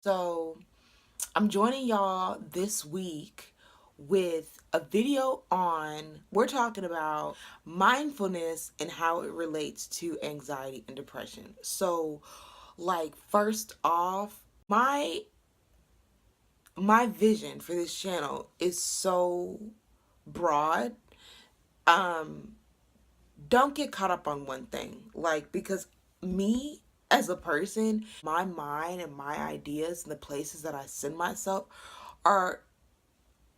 So I'm joining y'all this week with a video on, we're talking about mindfulness and how it relates to anxiety and depression. So like first off, my vision for this channel is so broad. Um don't get caught up on one thing. Like, because me as a person, my mind and my ideas and the places that I send myself are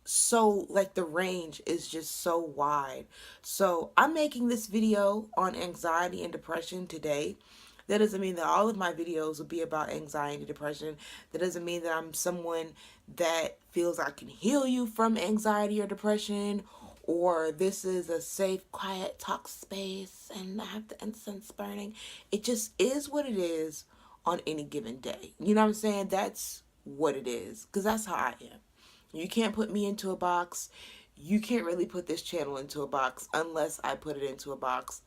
so, like, the range is just so wide. So I'm making this video on anxiety and depression today. That doesn't mean that all of my videos will be about anxiety and depression. That doesn't mean that I'm someone that feels I can heal you from anxiety or depression, or this is a safe, quiet talk space and I have the incense burning. It just is what it is on any given day. You know what I'm saying? That's what it is, because that's how I am. You can't put me into a box. You can't really put this channel into a box unless I put it into a box.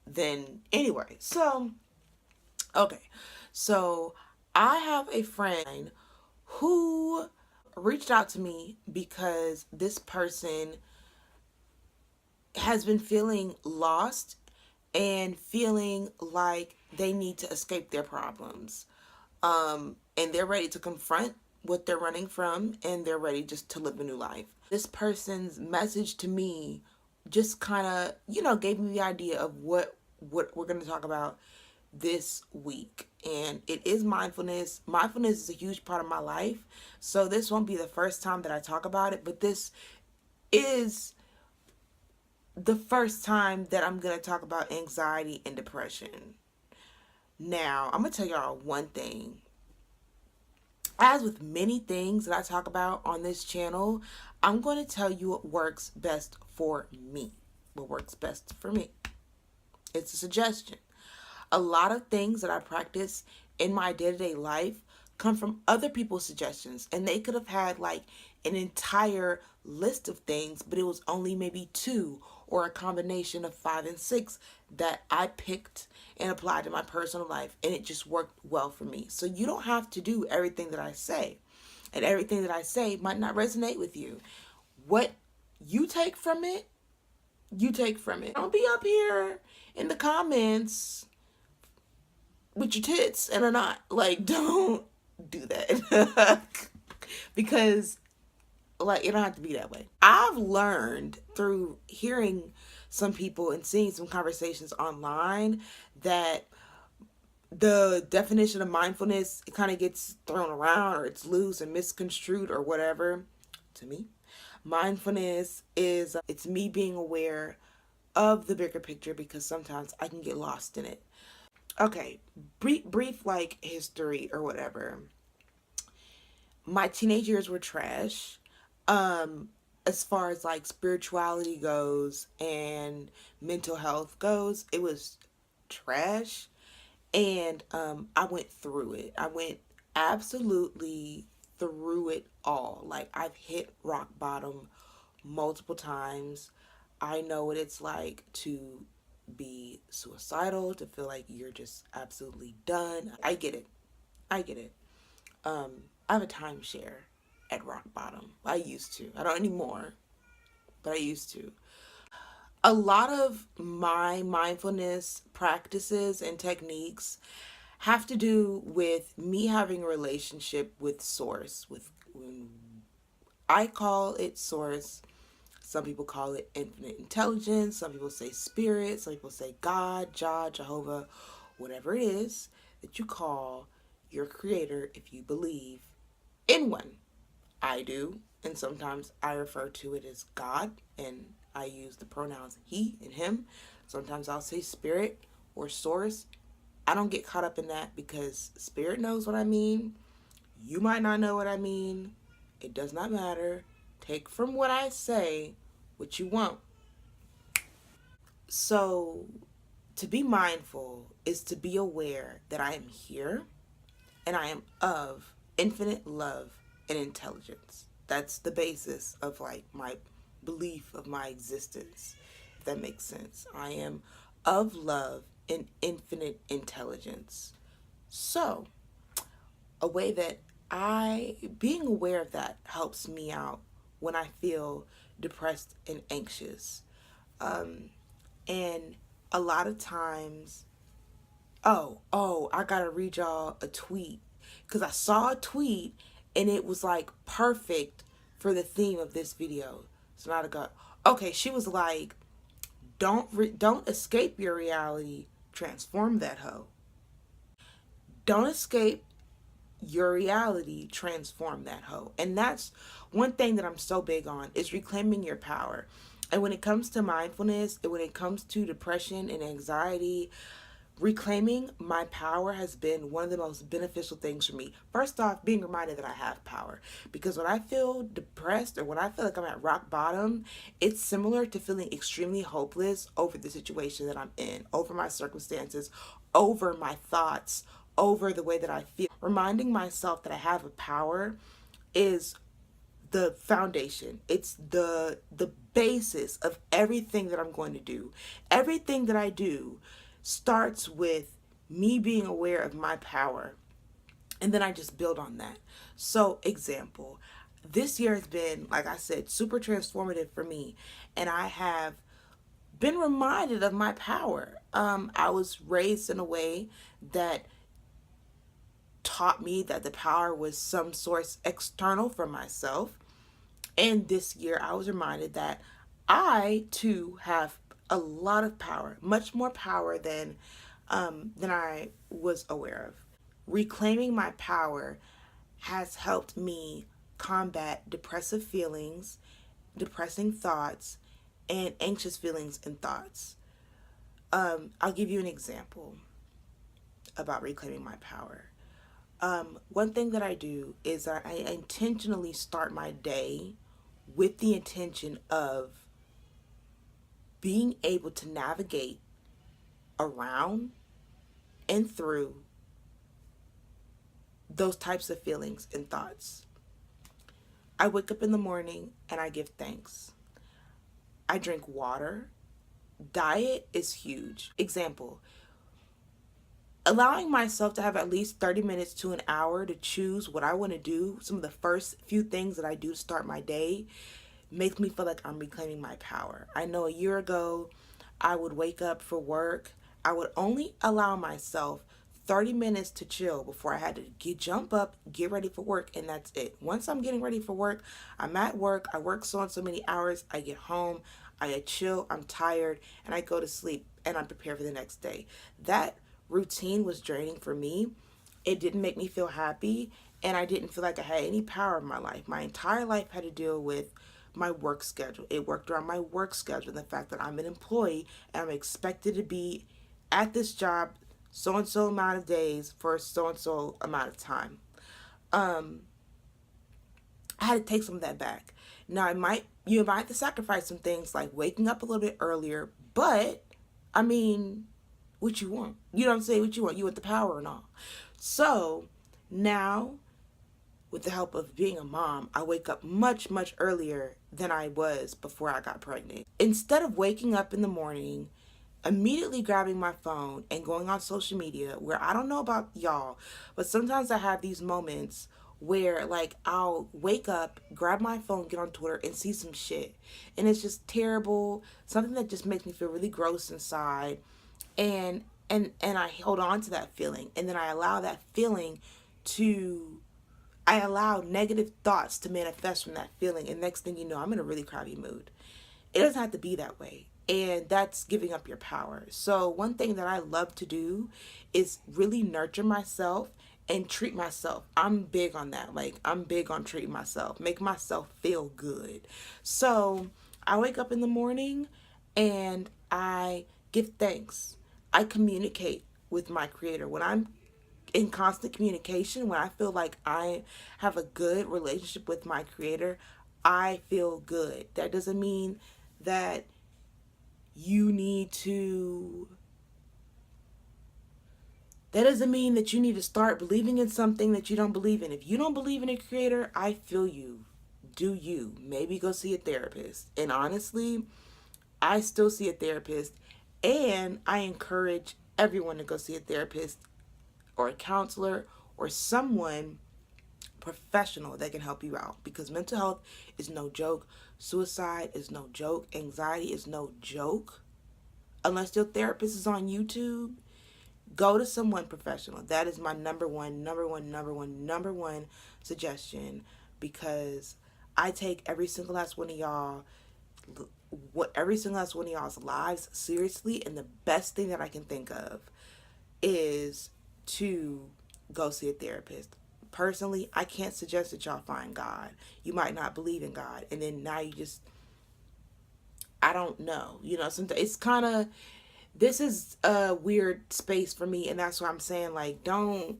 Then, anyway, okay. So, I have a friend who reached out to me because this person has been feeling lost and feeling like they need to escape their problems. And they're ready to confront what they're running from, and they're ready just to live a new life. This person's message to me just kind of, gave me the idea of what we're going to talk about this week. And it is mindfulness. Mindfulness is a huge part of my life. So this won't be the first time that I talk about it, but this is the first time that I'm going to talk about anxiety and depression. Now, I'm going to tell y'all one thing. As with many things that I talk about on this channel, I'm going to tell you what works best for me. What works best for me. It's a suggestion. A lot of things that I practice in my day-to-day life come from other people's suggestions, and they could have had like an entire list of things, but it was only maybe two or a combination of 5 and 6 that I picked and applied to my personal life, and it just worked well for me. So you don't have to do everything that I say, and everything that I say might not resonate with you. What you take from it, you take from it. Don't be up here in the comments with your tits and a knot. Like, don't do that. Because, like, it don't have to be that way. I've learned through hearing some people and seeing some conversations online that the definition of mindfulness, it kind of gets thrown around, or it's loose and misconstrued or whatever. To me, mindfulness is, it's me being aware of the bigger picture, because sometimes I can get lost in it. Okay, brief like history or whatever. My teenage years were trash. As far as like spirituality goes and mental health goes, it was trash. And I went through it. I went absolutely through it all. Like, I've hit rock bottom multiple times. I know what it's like to be suicidal, to feel like you're just absolutely done. I get it. I get it. I have a timeshare at rock bottom. I used to. I don't anymore, but I used to. A lot of my mindfulness practices and techniques have to do with me having a relationship with source. With, I call it source. Some people call it infinite intelligence. Some people say spirit. Some people say God, Jah, Jehovah, whatever it is that you call your creator, if you believe in one. I do. And sometimes I refer to it as God, and I use the pronouns he and him. Sometimes I'll say spirit or source. I don't get caught up in that, because spirit knows what I mean. You might not know what I mean. It does not matter. Take from what I say what you want. So, to be mindful is to be aware that I am here and I am of infinite love and intelligence. That's the basis of like my belief of my existence, if that makes sense. I am of love and infinite intelligence. So, a way that I being aware of that helps me out when I feel depressed and anxious. Um, and a lot of times, I gotta read y'all a tweet because I saw a tweet and it was like perfect for the theme of this video. So now I got okay. She was like, don't escape your reality, transform that hoe. Don't escape your reality, transform that hoe. And that's one thing that I'm so big on is reclaiming your power. And when it comes to mindfulness and when it comes to depression and anxiety, reclaiming my power has been one of the most beneficial things for me. First off, being reminded that I have power. Because when I feel depressed or when I feel like I'm at rock bottom, it's similar to feeling extremely hopeless over the situation that I'm in, over my circumstances, over my thoughts, over the way that I feel. Reminding myself that I have a power is the foundation. It's the basis of everything that I'm going to do. Everything that I do starts with me being aware of my power, and then I just build on that. So, example, this year has been, like I said, super transformative for me, and I have been reminded of my power. I was raised in a way that taught me that the power was some source external from myself. And this year, I was reminded that I too have a lot of power, much more power than I was aware of. Reclaiming my power has helped me combat depressive feelings, depressing thoughts, and anxious feelings and thoughts. I'll give you an example about reclaiming my power. One thing that I do is that I intentionally start my day with the intention of being able to navigate around and through those types of feelings and thoughts. I wake up in the morning and I give thanks. I drink water. Diet is huge. Example, allowing myself to have at least 30 minutes to an hour to choose what I want to do, some of the first few things that I do to start my day, makes me feel like I'm reclaiming my power. I know a year ago, I would wake up for work. I would only allow myself 30 minutes to chill before I had to jump up, get ready for work, and that's it. Once I'm getting ready for work, I'm at work, I work so and so many hours, I get home, I chill, I'm tired, and I go to sleep, and I'm prepared for the next day. That routine was draining for me. It didn't make me feel happy, and I didn't feel like I had any power in my life. My entire life had to deal with my work schedule. It worked around my work schedule, the fact that I'm an employee and I'm expected to be at this job so and so amount of days for so and so amount of time. Um, I had to take some of that back. Now, you might have to sacrifice some things like waking up a little bit earlier, but I mean, what you want? You know what I'm saying? What you want? You want the power and all. So now, with the help of being a mom, I wake up much, much earlier than I was before I got pregnant. Instead of waking up in the morning, immediately grabbing my phone and going on social media, where I don't know about y'all, but sometimes I have these moments where like I'll wake up, grab my phone, get on Twitter and see some shit. And it's just terrible, something that just makes me feel really gross inside. And and I hold on to that feeling, and then I allow that feeling to I allow negative thoughts to manifest from that feeling, and next thing you know, I'm in a really crabby mood. It doesn't have to be that way, and that's giving up your power. So one thing that I love to do is really nurture myself and treat myself. I'm big on that. Like, I'm big on treating myself, make myself feel good. So I wake up in the morning and I give thanks. I communicate with my creator. When I'm in constant communication, when I feel like I have a good relationship with my creator, I feel good. That doesn't mean that you need to that doesn't mean that you need to start believing in something that you don't believe in. If you don't believe in a creator, I feel you. Do you? Maybe go see a therapist. And honestly, I still see a therapist, and I encourage everyone to go see a therapist or a counselor or someone professional that can help you out, because mental health is no joke. Suicide is no joke. Anxiety is no joke. Unless your therapist is on YouTube, go to someone professional. That is my number one suggestion, because I take every single last one of y'all's lives seriously, and the best thing that I can think of is to go see a therapist. Personally, I can't suggest that y'all find God. You might not believe in God, and then now you just, I don't know. Sometimes it's kind of, this is a weird space for me, and that's why I'm saying, like, don't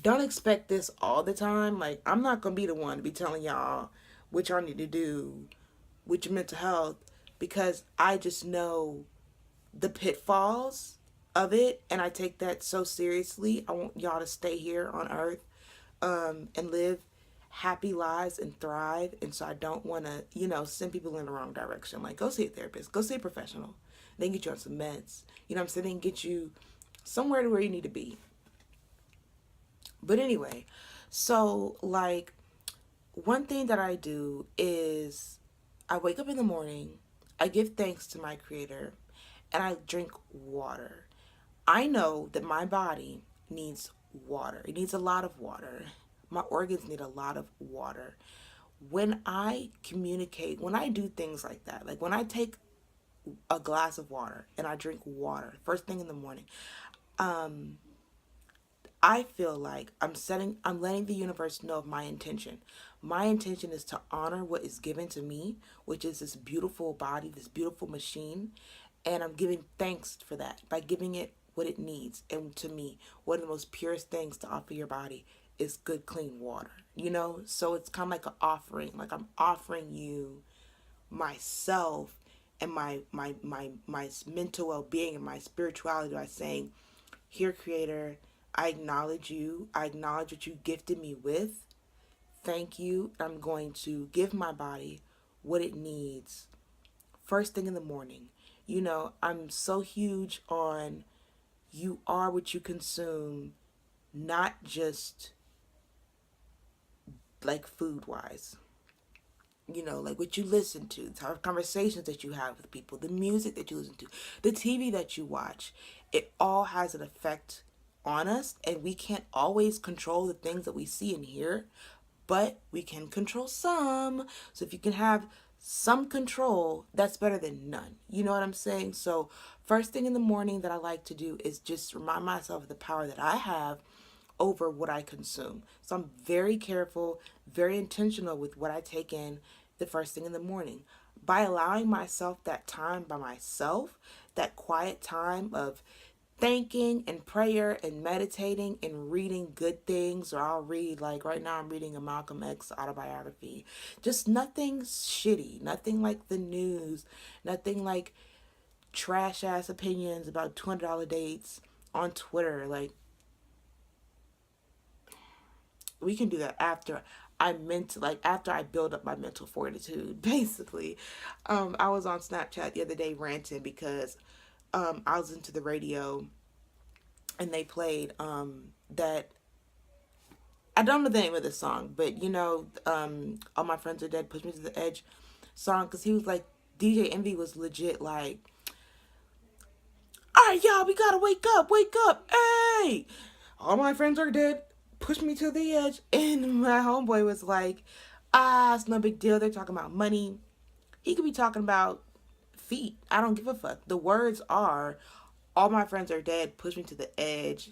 expect this all the time. Like, I'm not gonna be the one to be telling y'all what y'all need to do with your mental health, because I just know the pitfalls of it, and I take that so seriously. I want y'all to stay here on earth, and live happy lives and thrive. And so I don't want to, send people in the wrong direction. Like, go see a therapist, go see a professional. They can get you on some meds. You know what I'm saying? They can get you somewhere to where you need to be. But anyway, so, like, one thing that I do is I wake up in the morning, I give thanks to my creator, and I drink water. I know that my body needs water. It needs a lot of water. My organs need a lot of water. When I communicate, when I do things like that, like when I take a glass of water and I drink water first thing in the morning, I feel like I'm letting the universe know of my intention. My intention is to honor what is given to me, which is this beautiful body, this beautiful machine, and I'm giving thanks for that by giving it what it needs. And to me, one of the most purest things to offer your body is good, clean water. So it's kind of like an offering. Like, I'm offering you myself and my mental well-being and my spirituality by saying, here, creator, I acknowledge you. I acknowledge what you gifted me with. Thank you. I'm going to give my body what it needs first thing in the morning. I'm so huge on, you are what you consume, not just like food wise. Like what you listen to, the type of conversations that you have with people, the music that you listen to, the TV that you watch. It all has an effect on us, and we can't always control the things that we see and hear, but we can control some. So if you can have some control, that's better than none. You know what I'm saying? So first thing in the morning that I like to do is just remind myself of the power that I have over what I consume. So I'm very careful, very intentional with what I take in the first thing in the morning. By allowing myself that time by myself, that quiet time of thanking and prayer and meditating and reading good things, or I'll read, like right now I'm reading a Malcolm X autobiography. Just nothing shitty, nothing like the news, nothing like trash ass opinions about $200 dates on Twitter. Like, we can do that after after I build up my mental fortitude, basically. I was on Snapchat the other day ranting because I was into the radio, and they played that, I don't know the name of the song, but All My Friends Are Dead, Push Me to the Edge song, because he was like, DJ Envy was legit like, all right, y'all, we gotta wake up, hey, all my friends are dead, push me to the edge. And my homeboy was like, it's no big deal, they're talking about money. He could be talking about feet. I don't give a fuck. The words are, all my friends are dead, push me to the edge.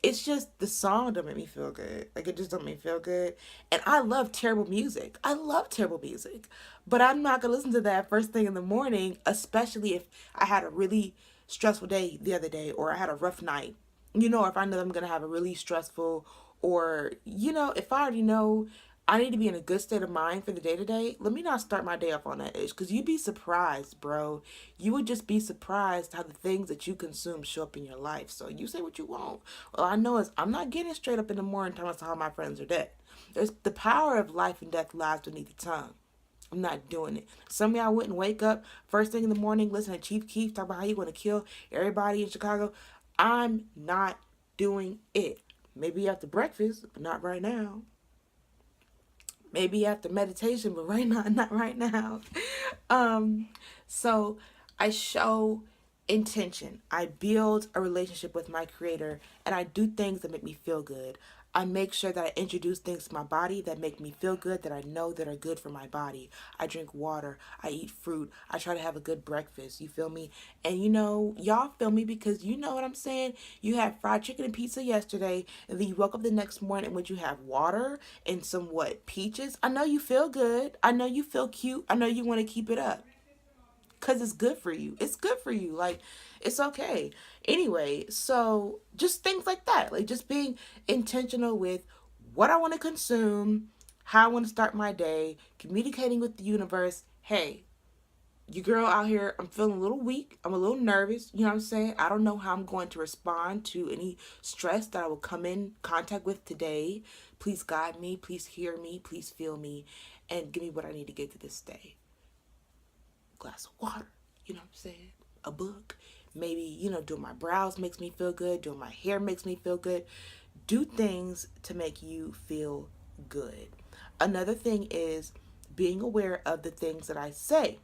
It's just the song don't make me feel good. Like, it just don't make me feel good. And I love terrible music. But I'm not gonna listen to that first thing in the morning, especially if I had a really stressful day the other day, or I had a rough night. If I know I'm gonna have a really stressful, or if I already know I need to be in a good state of mind for the day to day, let me not start my day off on that edge. Because you'd be surprised, bro. You would just be surprised how the things that you consume show up in your life. So you say what you want. All I know is I'm not getting straight up in the morning talking about how my friends are dead. There's the power of life and death lies beneath the tongue. I'm not doing it. Some of y'all wouldn't wake up first thing in the morning, listen to Chief Keef talk about how you want to kill everybody in Chicago. I'm not doing it. Maybe after breakfast, but not right now. Maybe after meditation, but right now, not right now. um, so I show intention. I build a relationship with my creator and I do things that make me feel good. I make sure that I introduce things to my body that make me feel good, that I know that are good for my body. I drink water. I eat fruit. I try to have a good breakfast. You feel me? And y'all feel me because you know what I'm saying? You had fried chicken and pizza yesterday, and then you woke up the next morning and would you have water and some what? Peaches? I know you feel good. I know you feel cute. I know you want to keep it up because it's good for you. It's good for you. Like, it's okay. Anyway, so just things like that. Like, just being intentional with what I want to consume, how I want to start my day, communicating with the universe. Hey, your girl out here, I'm feeling a little weak. I'm a little nervous. You know what I'm saying? I don't know how I'm going to respond to any stress that I will come in contact with today. Please guide me. Please hear me. Please feel me. And give me what I need to get to this day. Glass of water, you know what I'm saying? A book. Maybe, doing my brows makes me feel good. Doing my hair makes me feel good. Do things to make you feel good. Another thing is being aware of the things that I say.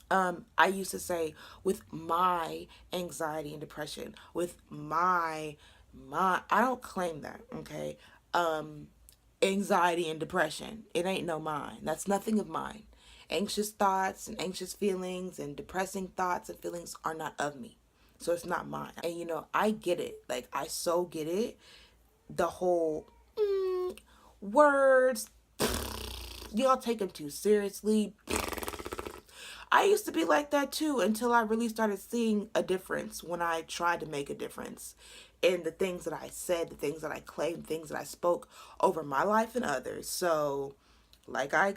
I used to say with my anxiety and depression, with my I don't claim that, okay? Um, Anxiety and depression. It ain't no mine. That's nothing of mine. Anxious thoughts and anxious feelings and depressing thoughts and feelings are not of me. So it's not mine. And I get it. Like I so get it. The whole words, y'all take them too seriously. I used to be like that too until I really started seeing a difference when I tried to make a difference in the things that I said, the things that I claimed, things that I spoke over my life and others. So,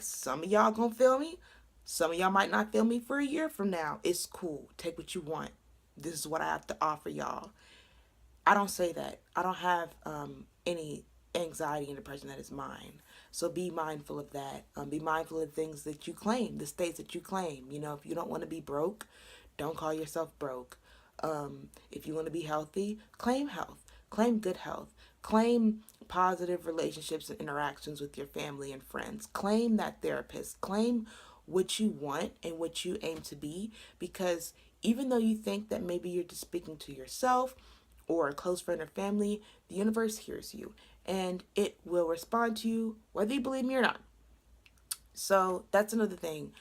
some of y'all gonna feel me. Some of y'all might not feel me for a year from now. It's cool. Take what you want. This is what I have to offer y'all. I don't say that. I don't have any anxiety and depression that is mine. So be mindful of that. Be mindful of things that you claim, the states that you claim. If you don't want to be broke, don't call yourself broke. If you want to be healthy, claim health, claim good health, claim positive relationships and interactions with your family and friends, claim that therapist, claim what you want and what you aim to be, because even though you think that maybe you're just speaking to yourself or a close friend or family, the universe hears you and it will respond to you whether you believe me or not. So that's another thing.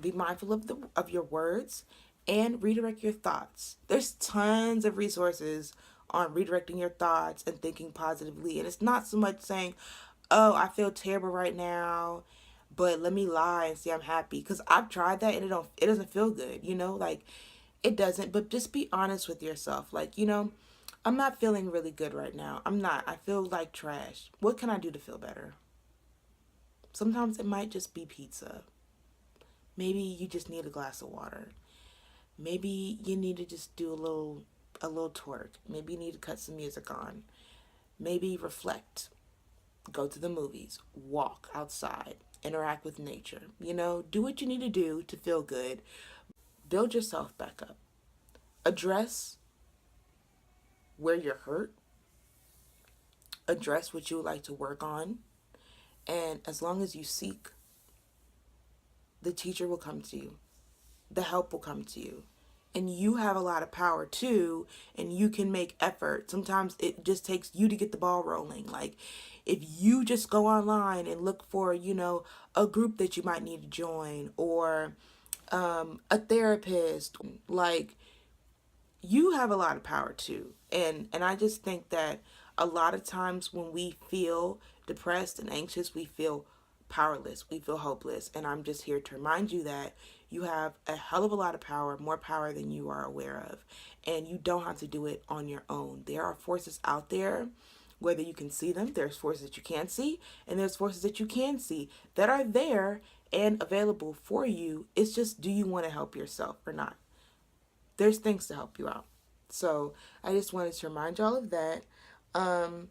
Be mindful of your words and redirect your thoughts. There's tons of resources on redirecting your thoughts and thinking positively. And it's not so much saying, "Oh, I feel terrible right now, but let me lie and say I'm happy." Because I've tried that and it doesn't feel good. Like it doesn't. But just be honest with yourself. Like I'm not feeling really good right now. I'm not. I feel like trash. What can I do to feel better? Sometimes it might just be pizza. Maybe you just need a glass of water. Maybe you need to just do a little twerk. Maybe you need to cut some music on. Maybe reflect. Go to the movies. Walk outside. Interact with nature. Do what you need to do to feel good. Build yourself back up. Address where you're hurt. Address what you would like to work on. And as long as you seek, the teacher will come to you. The help will come to you. And you have a lot of power too, and you can make effort. Sometimes it just takes you to get the ball rolling. Like if you just go online and look for, a group that you might need to join, or a therapist, like you have a lot of power too. And I just think that a lot of times when we feel depressed and anxious, we feel powerless, we feel hopeless. And I'm just here to remind you that you have a hell of a lot of power, more power than you are aware of. And you don't have to do it on your own. There are forces out there, whether you can see them, there's forces that you can't see, and there's forces that you can see that are there and available for you. It's just, do you want to help yourself or not? There's things to help you out. So I just wanted to remind y'all of that. Um,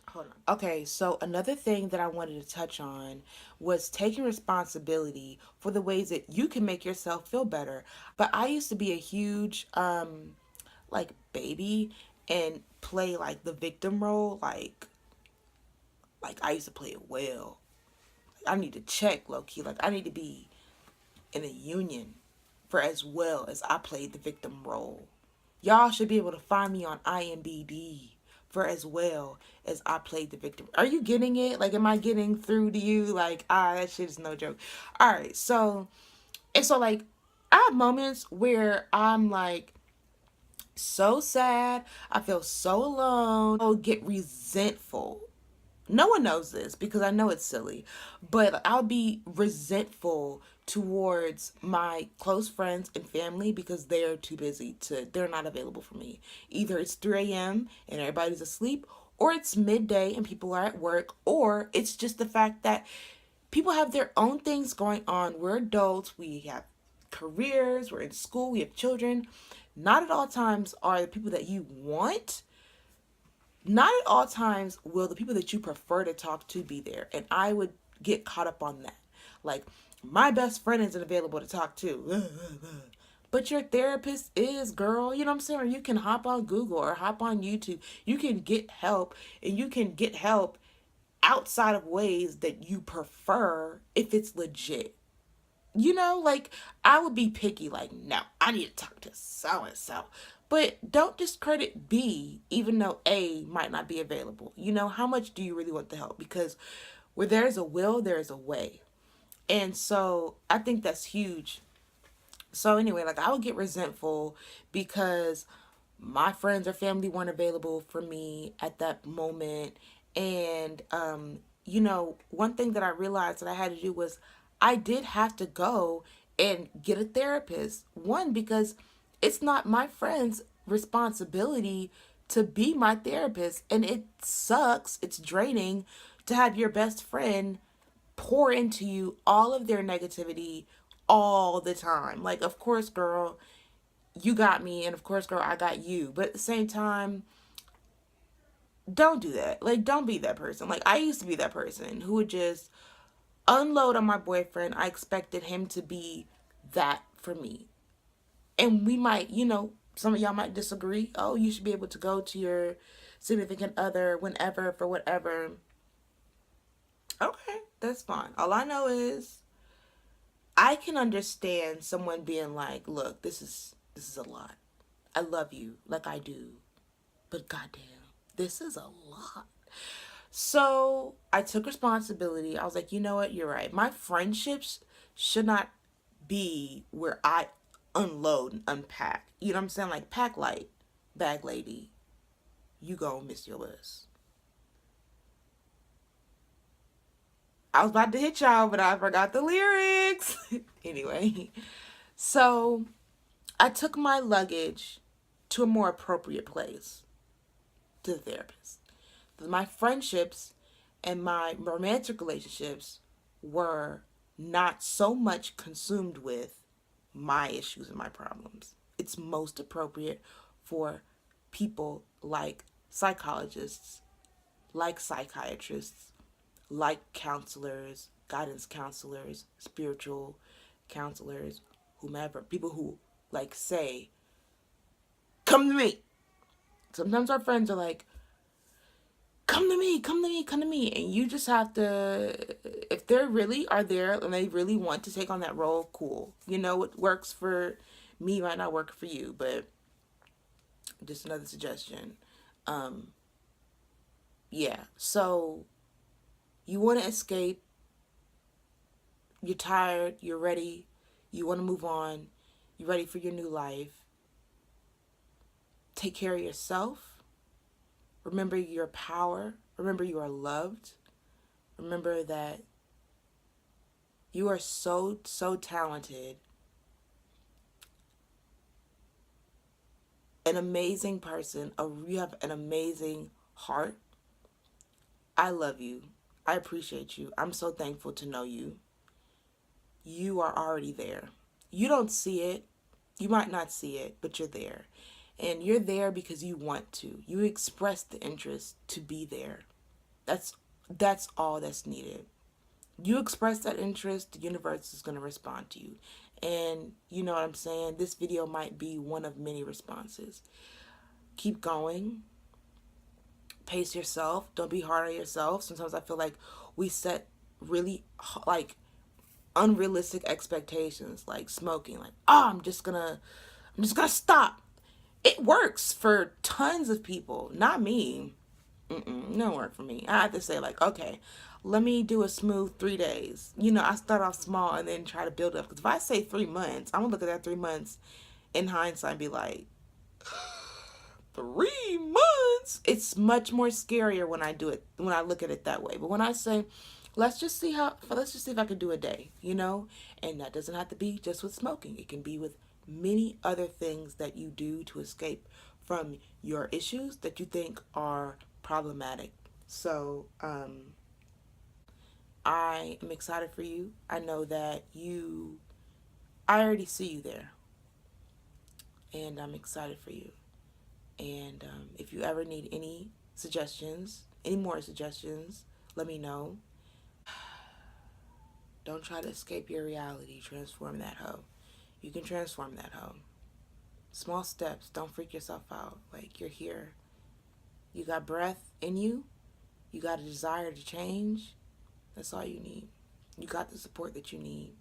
Hold on. Okay, so another thing that I wanted to touch on was taking responsibility for the ways that you can make yourself feel better. But I used to be a huge baby and play like the victim role, like Like, I used to play it well. I need to check, low key. Like, I need to be in a union for as well as I played the victim role. Y'all should be able to find me on IMDb for as well as I played the victim. Are you getting it? Like, am I getting through to you? Like, that shit is no joke. All right, so, and so, like, I have moments where I'm like, so sad. I feel so alone. I'll get resentful. No one knows this because I know it's silly, but I'll be resentful towards my close friends and family because they're too busy they're not available for me. Either it's 3 a.m. and everybody's asleep, or it's midday and people are at work, or it's just the fact that people have their own things going on. We're adults, we have careers, we're in school, we have children. Not at all times are the people that you want, not at all times will the people that you prefer to talk to be there. And I would get caught up on that. Like, my best friend isn't available to talk to. But your therapist is, girl. You know what I'm saying? Or you can hop on Google or hop on YouTube. You can get help, and you can get help outside of ways that you prefer if it's legit. You know, like, I would be picky, like, no, I need to talk to so and so. But don't discredit B, even though A might not be available. You know, how much do you really want the help? Because where there's a will, there's a way. And so I think that's huge. So anyway, like, I would get resentful because my friends or family weren't available for me at that moment. And you know, one thing that I realized that I had to do was I did have to go and get a therapist. One, because it's not my friend's responsibility to be my therapist, and it sucks, it's draining to have your best friend pour into you all of their negativity all the time. Like, of course, girl, you got me, and of course, girl, I got you. But at the same time, don't do that. Like, don't be that person. Like, I used to be that person who would just unload on my boyfriend. I expected him to be that for me. And we might, you know, some of y'all might disagree. Oh, you should be able to go to your significant other whenever for whatever. Okay, that's fine. All I know is I can understand someone being like, look, this is a lot. I love you like I do, but goddamn, this is a lot. So I took responsibility. I was like, you know what? You're right. My friendships should not be where I unload and unpack. You know what I'm saying? Like, pack light, bag lady. You gon' miss your bus. I was about to hit y'all, but I forgot the lyrics. Anyway, so I took my luggage to a more appropriate place, to the therapist. My friendships and my romantic relationships were not so much consumed with my issues and my problems. It's most appropriate for people like psychologists, like psychiatrists, like counselors, guidance counselors, spiritual counselors, whomever, people who like say, come to me. Sometimes our friends are like, come to me, come to me, come to me. And you just have to, if they really are there and they really want to take on that role, cool. You know, what works for me might not work for you, but just another suggestion. Um, yeah, so you want to escape, you're tired, you're ready, you want to move on, you're ready for your new life. Take care of yourself. Remember your power. Remember you are loved. Remember that you are so, so talented. An amazing person. You have an amazing heart. I love you. I appreciate you. I'm so thankful to know you. You are already there. You don't see it. You might not see it, but you're there. And you're there because you want to. You express the interest to be there. That's all that's needed. You express that interest, the universe is going to respond to you. And you know what I'm saying? This video might be one of many responses. Keep going. Pace yourself. Don't be hard on yourself. Sometimes I feel like we set really like unrealistic expectations, like smoking. Like, oh, I'm just gonna stop. It works for tons of people, not me. No work for me. I have to say, like, okay, let me do a smooth 3 days. I start off small and then try to build up. Because if I say 3 months, I'm gonna look at that 3 months in hindsight and be like, 3 months. It's much more scarier when I do it, when I look at it that way. But when I say, let's just see if I can do a day, and that doesn't have to be just with smoking. It can be with many other things that you do to escape from your issues that you think are problematic. So, I am excited for you. I know that I already see you there, and I'm excited for you. And if you ever need any more suggestions, let me know. Don't try to escape your reality. Transform that hoe. You can transform that hoe. Small steps. Don't freak yourself out. Like, you're here. You got breath in you. You got a desire to change. That's all you need. You got the support that you need.